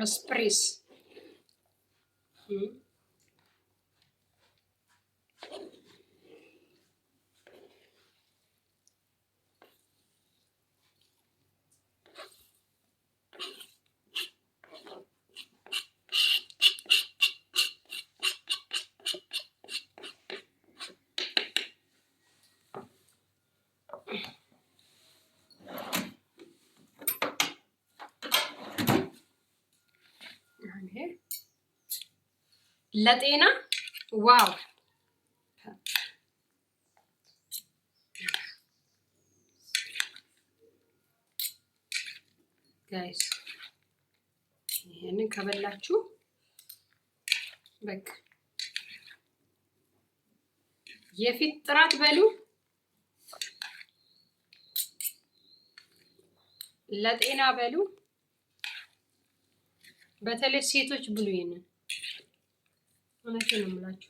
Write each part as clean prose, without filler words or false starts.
ስፕሬስ ለጤና ዋው ጋይስ ይሄንን ከበላችሁ በቃ የፊት ጥራት በሉ ለጤና በሉ በተለይ ሴቶች ብሉ ይሄንን እውነቴን ነው የምላችሁ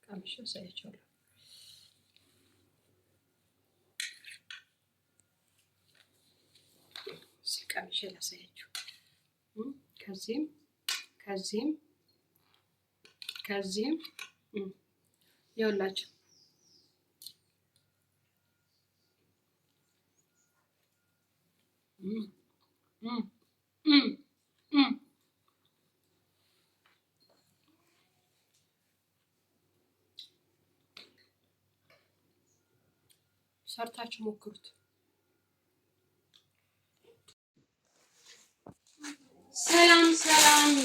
ቀምሼ ሳይቻለሁ ቀምሼ ላሳያችሁ ከዚህም ይኸውላችሁ ሰርታችሁ ሞክሩት። ሰላም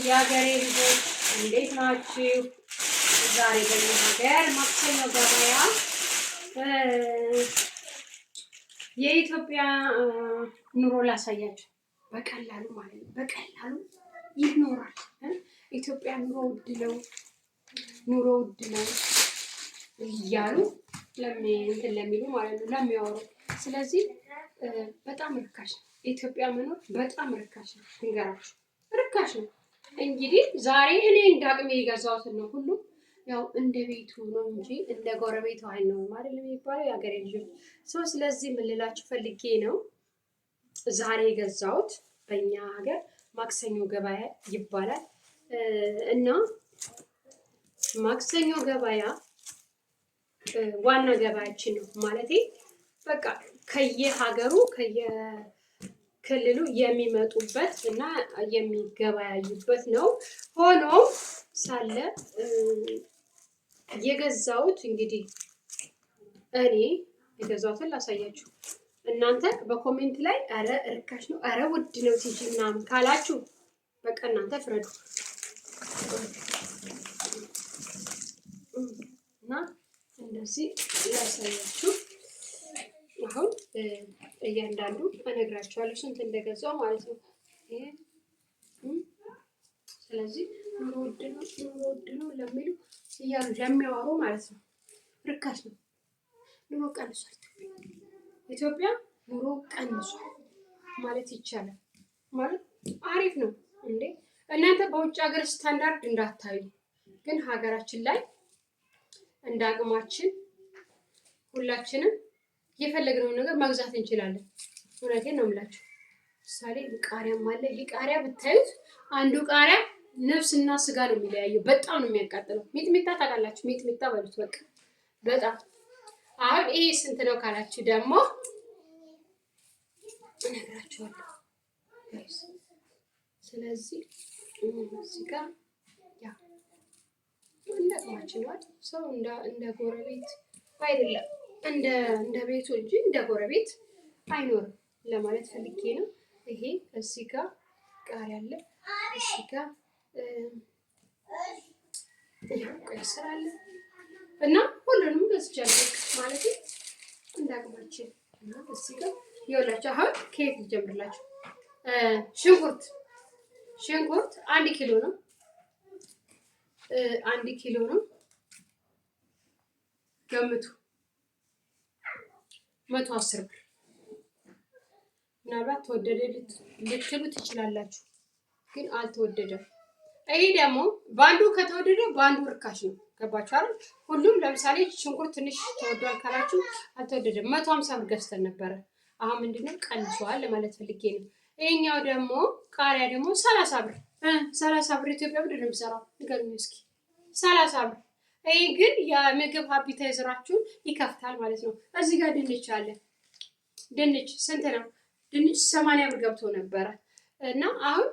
የሀገሬ ልጆች እንዴት ናችሁ? ዛሬ በእኛ ሀገር ማክሰኞ ገበያ የኢትዮጵያ ኑሮ ላሳያችሁ በቀላሉ ማለት ነው። በቀላሉ ይኖራል። ኢትዮጵያ ኑሮ ውድ ነው እያሉ ለሚሉ ማለት ነው ለሚያወሩ። ስለዚህ በጣም ርካሽ ነው ኢትዮጵያ መኖር፣ በጣም ርካሽ ነው። ንገራችሁ ርካሽ ነው። እንግዲህ ዛሬ እኔ እንዳቅሜ የገዛሁትን ነው። ሁሉም ያው እንደ ቤቱ ነው እንጂ እንደ ጎረቤቱ አይኖርም አይደል የሚባለው የሀገሬ ልጆች ሰው። ስለዚህ ምን ልላችሁ ፈልጌ ነው ዛሬ የገዛሁት በእኛ ሀገር ማክሰኞ ገበያ ይባላል እና ማክሰኞ ገበያ ዋና ገበያችን ነው ማለቴ በቃ ከየሀገሩ ከየክልሉ የሚመጡበት እና የሚገበያዩበት ነው። ሆኖም ሳለ የገዛሁት እንግዲህ እኔ የገዛሁትን ላሳያችሁ። እናንተ በኮሜንት ላይ አረ ርካሽ ነው አረ ውድ ነው ቲጂ ምናምን ካላችሁ በቃ እናንተ ፍረዱ እና እንደዚህ ላሳያችሁ። አሁን እያንዳንዱ እነግራችኋለሁ ስንት እንደገዛው ማለት ነው። ይሄ ስለዚህ ኑሮ ውድ ነው ለሚሉ እያሉ ለሚያወሩ ማለት ነው ርካሽ ነው። ኑሮ ቀንሷል። ኢትዮጵያ ኑሮ ቀንሷል ማለት ይቻላል። ማለት አሪፍ ነው እንዴ! እናንተ በውጭ ሀገር ስታንዳርድ እንዳታዩ፣ ግን ሀገራችን ላይ እንደ አቅማችን ሁላችንም የፈለግነውን ነገር መግዛት እንችላለን። እውነቴን ነው የምላችሁ። ምሳሌ ቃሪያም አለ። ይሄ ቃሪያ ብታዩት አንዱ ቃሪያ ነፍስና ስጋ ነው የሚለያየው። በጣም ነው የሚያቃጥለው። ሚጥሚጣ ታውቃላችሁ? ሚጥሚጣ በሉት በቃ በጣም። አሁን ይሄ ስንት ነው ካላችሁ ደግሞ እነግራችኋለሁ። ስለዚህ እዚህ ጋር ያ እንደ አቅማችን ነው። ሰው እንደ ጎረቤት አይደለም እንደ ቤቱ እንጂ እንደ ጎረቤት አይኖርም ለማለት ፈልጌ ነው። ይሄ እዚህ ጋር ቃሪያ አለ። እዚህ ጋር ቀይ ስር አለ እና ሁሉንም ገዝቻለሁ ማለት እንደ አቅማችን እና እዚህ ጋር ይኸውላችሁ። አሁን ከየት ልጀምርላችሁ? ሽንኩርት 1 ኪሎ ነው። 1 ኪሎ ነው ገምቱ። 110 ብር። ምናልባት ተወደደ ልትሉ ትችላላችሁ፣ ግን አልተወደደም። ይሄ ደግሞ በአንዱ ከተወደደ በአንዱ ርካሽ ነው። ገባችሁ አይደል? ሁሉም ለምሳሌ ሽንኩርት ትንሽ ተወዷል ካላችሁ አልተወደደም። 150 ብር ገዝተን ነበረ። አሁን ምንድነው ቀንሷል ለማለት ፈልጌ ነው። ይሄኛው ደግሞ ቃሪያ ደግሞ 30 ብር 30 ብር ኢትዮጵያ ብር ነው የሚሰራው። ንገሩኝ እስኪ 30 ብር። ይሄ ግን የምግብ አፒታይዘራችሁን ይከፍታል ማለት ነው። እዚህ ጋር ድንች አለ። ድንች ስንት ነው? ድንች 80 ብር ገብቶ ነበረ እና አሁን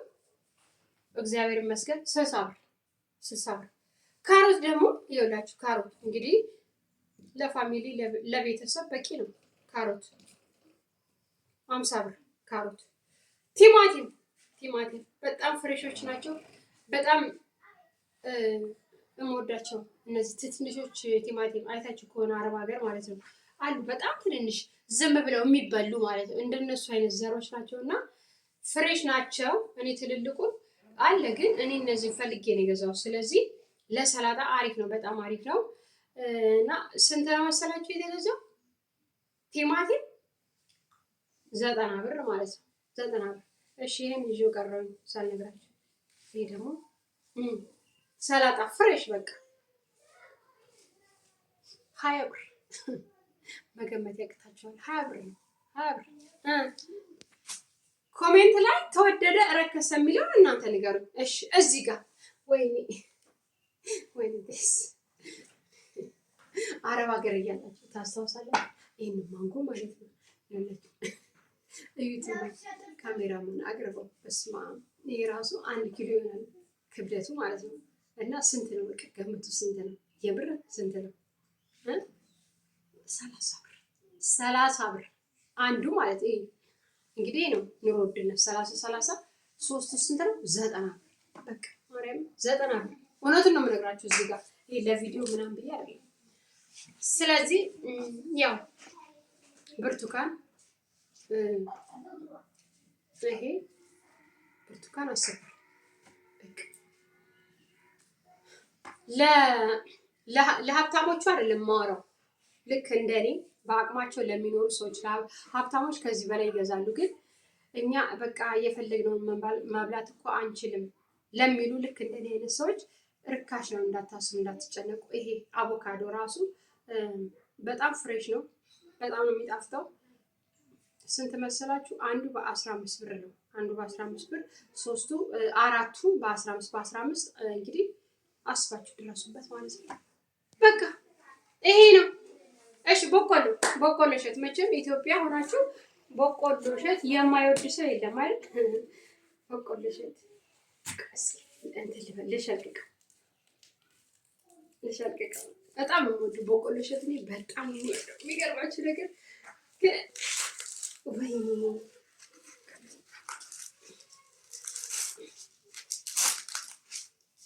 እግዚአብሔር ይመስገን 60 ብር 60 ብር። ካሮት ደግሞ ይኸውላችሁ ካሮት እንግዲህ ለፋሚሊ ለቤተሰብ በቂ ነው። ካሮት 50 ብር ካሮት። ቲማቲም በጣም ፍሬሾች ናቸው። በጣም እምወዳቸው እነዚህ ትንሾች ቲማቲም አይታችሁ ከሆነ አረብ ሀገር ማለት ነው አሉ በጣም ትንንሽ ዝም ብለው የሚበሉ ማለት ነው። እንደነሱ አይነት ዘሮች ናቸው እና ፍሬሽ ናቸው። እኔ ትልልቁን አለ ግን እኔ እነዚህን ፈልጌ ነው የገዛሁት። ስለዚህ ለሰላጣ አሪፍ ነው፣ በጣም አሪፍ ነው። እና ስንት ነው መሰላችሁ የተገዛው ቲማቲም? 90 ብር ማለት ነው። 90 ብር። እሺ ይሄን ይዤው ቀረሁኝ ሳልነግራችሁ። ይሄ ደግሞ ሰላጣ ፍሬሽ በቃ 20 ብር። መገመት ያቅታችኋል። 20 ብር ነው። 20 ብር። ኮሜንት ላይ ተወደደ ረከሰ የሚለው እናንተ ንገሩኝ። እሺ እዚህ ጋር ወይኔ ደስ አረብ ሀገር እያላችሁ ታስታውሳለህ? ይሄን ማንጎ ማለት ነው እዩት። ካሜራውን አቅርበው። በስመ አብ ይሄ ራሱ 1 ኪሎ ይሆናል ክብደቱ ማለት ነው። እና ስንት ነው ገምቱ? ስንት ነው የብር? ስንት ነው? 30 ብር። 30 ብር አንዱ ማለት ይሄ እንግዲህ ነው ኑሮ ውድነት። 30 ሶስቱ ስንት ነው? 90 ብር። በቃ ማርያም 90 ብር። እውነቱን ነው የምነግራችሁ እዚህ ጋር ይሄ ለቪዲዮ ምናምን ብዬ አይደለም። ስለዚህ ያው ብርቱካን ይሄ ብርቱካን 10 ብር። ለሀብታሞቹ አይደለም የማወራው፣ ልክ እንደኔ በአቅማቸው ለሚኖሩ ሰዎች። ሀብታሞች ከዚህ በላይ ይገዛሉ፣ ግን እኛ በቃ እየፈለግነውን መብላት እኮ አንችልም ለሚሉ ልክ እንደኔ አይነት ሰዎች ርካሽ ነው፣ እንዳታስቡ፣ እንዳትጨነቁ። ይሄ አቮካዶ ራሱ በጣም ፍሬሽ ነው፣ በጣም ነው የሚጣፍጠው። ስንት መሰላችሁ? አንዱ በ15 ብር ነው። አንዱ በ15 ብር፣ አራቱ በ15 እንግዲህ አስባችሁ ድረሱበት ማለት ነው። በቃ ይሄ ነው። እሺ በቆሎ እሸት፣ መቼም ኢትዮጵያ ሆናችሁ በቆሎ እሸት የማይወድ ሰው የለም አይደል? በቆሎ እሸት ልሸልቅቅ በጣም የምወዱ በቆሎ እሸት እኔ በጣም የምወደው። የሚገርማችሁ ነገር ግን ወይኔ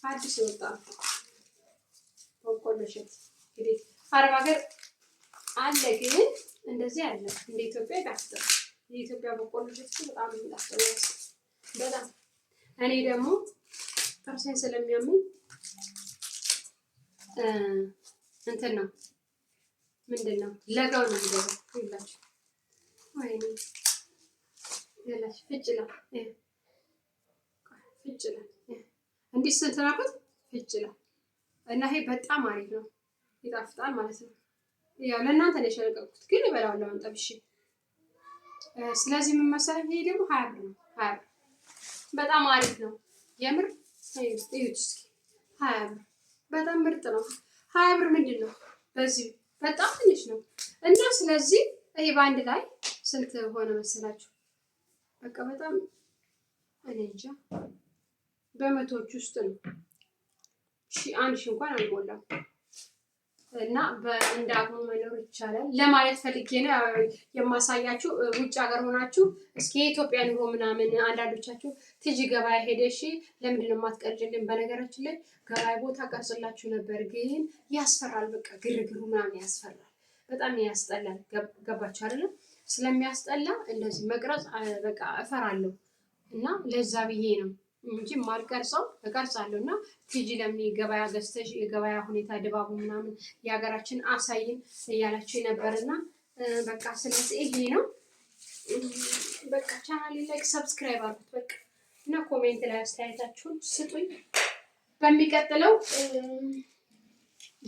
አዲስ የወጣ በቆሎ እሸት እንግዲህ አረብ ሀገር አለ፣ ግን እንደዚህ አለ እንደ ኢትዮጵያ ይጣፍጣል። የኢትዮጵያ በቆሎ እሸት በጣም የሚጣፍጠው በጣም። እኔ ደግሞ ጥርሴን ስለሚያመኝ እንትን ነው ምንድን ነው ለጋው ነው የሚገዛው። ይላችሁ ወይኔ ፍጭላ እንዲህ ስንትናኩት ፍጭላ እና ይሄ በጣም አሪፍ ነው፣ ይጣፍጣል ማለት ነው። ያው ለእናንተ ነው የሸለቀኩት፣ ግን እበላዋለሁ አንጠብሽ። ስለዚህ ምን መሰለኝ ይሄ ደግሞ 20 ብር ነው። 20 ብር በጣም አሪፍ ነው የምር። እዩት እስኪ 20 ብር በጣም ምርጥ ነው። 20 ብር ምንድን ነው በዚህ በጣም ትንሽ ነው። እና ስለዚህ ይሄ በአንድ ላይ ስንት ሆነ መሰላችሁ? በቃ በጣም እኔ እንጃ በመቶዎች ውስጥ ነው። አንድ ሺህ እንኳን አልሞላም። እና እንደ አቅሙ መኖር ይቻላል ለማለት ፈልጌ ነው የማሳያችሁ። ውጭ ሀገር ሆናችሁ እስኪ የኢትዮጵያ ኑሮ ምናምን አንዳንዶቻችሁ ትጂ ገበያ ሄደሽ ለምንድን ነው የማትቀርጭልን? በነገራችን ላይ ገበያ ቦታ ቀርጽላችሁ ነበር፣ ግን ያስፈራል። በቃ ግርግሩ ምናምን ያስፈራል፣ በጣም ያስጠላል። ገባችሁ አይደለም? ስለሚያስጠላ እንደዚህ መቅረጽ በቃ እፈራለሁ። እና ለዛ ብዬ ነው እንጂ ማልቀርጸው እቀርጻለሁ። እና ቲጂ ለምን ገበያ ገዝተሽ የገበያ ሁኔታ ድባቡ ምናምን የሀገራችን አሳይን እያላችሁ ነበርና በቃ ስለዚህ ይሄ ነው። በቃ ቻናሌ ላይክ ሰብስክራይብ አድርጉት በቃ እና ኮሜንት ላይ አስተያየታችሁን ስጡኝ። በሚቀጥለው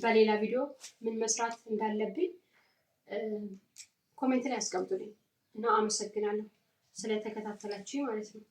በሌላ ቪዲዮ ምን መስራት እንዳለብኝ ኮሜንት ላይ አስቀምጡልኝ እና አመሰግናለሁ። ስለተከታተላችሁ ማለት ነው።